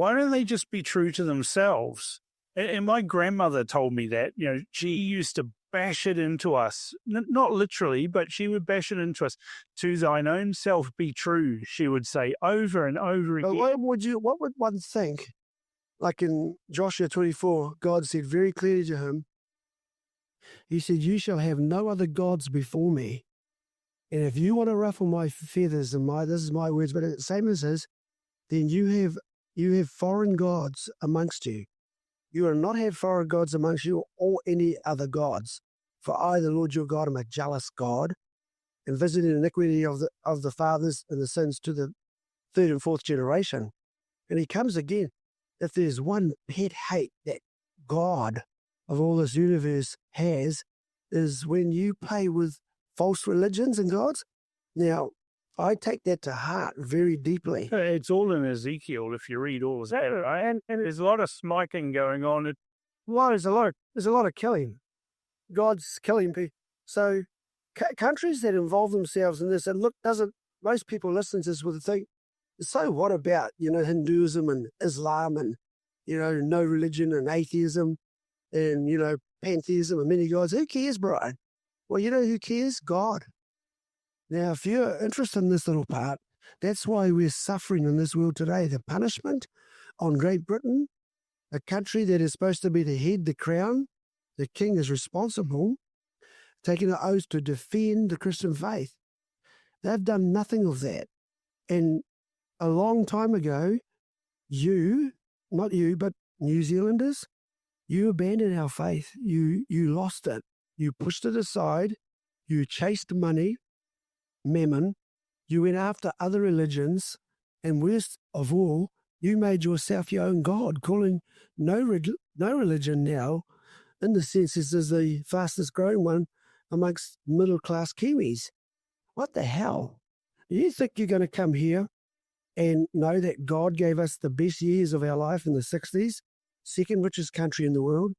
why don't they just be true to themselves? And my grandmother told me that, she used to bash it into us, not literally, but she would bash it into us. To thine own self be true, she would say over and over But again. what would one think? Like in Joshua 24, God said very clearly to him, he said, you shall have no other gods before me. And if you want to ruffle my feathers and this is my words, but it's the same as his, then you have foreign gods amongst you. You will not have foreign gods amongst you or any other gods. For I, the Lord your God, am a jealous God, and visiting iniquity of the fathers and the sins to the third and fourth generation. And he comes again. If there's one pet hate that God of all this universe has, is when you play with false religions and gods. Now, I take that to heart very deeply. It's all in Ezekiel if you read all of that. Right? And there's a lot of smiting going on. There's a lot of killing. God's killing people. So countries that involve themselves in this, and most people listening to this would think, so what about, Hinduism and Islam and, no religion and atheism and, pantheism and many gods? Who cares, Brian? Well, who cares? God. Now, if you're interested in this little part, that's why we're suffering in this world today. The punishment on Great Britain, a country that is supposed to be the head, the crown, the king is responsible, taking an oath to defend the Christian faith. They've done nothing of that. And a long time ago, not you, but New Zealanders, you abandoned our faith. You lost it. You pushed it aside. You chased money, mammon. You went after other religions. And worst of all, you made yourself your own God, calling no religion now, in the sense, this is the fastest growing one amongst middle-class Kiwis. What the hell? You think you're going to come here and know that God gave us the best years of our life in the 60s, second richest country in the world,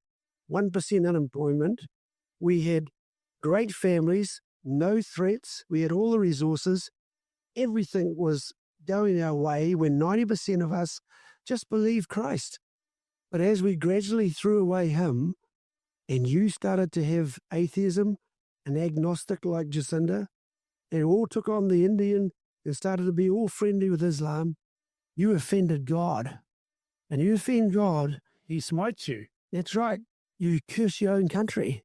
1% unemployment. We had great families, no threats. We had all the resources. Everything was going our way when 90% of us just believed Christ. But as we gradually threw away him, and you started to have atheism, an agnostic like Jacinda, and all took on the Indian and started to be all friendly with Islam, you offended God. And you offend God, he smites you. That's right. You curse your own country.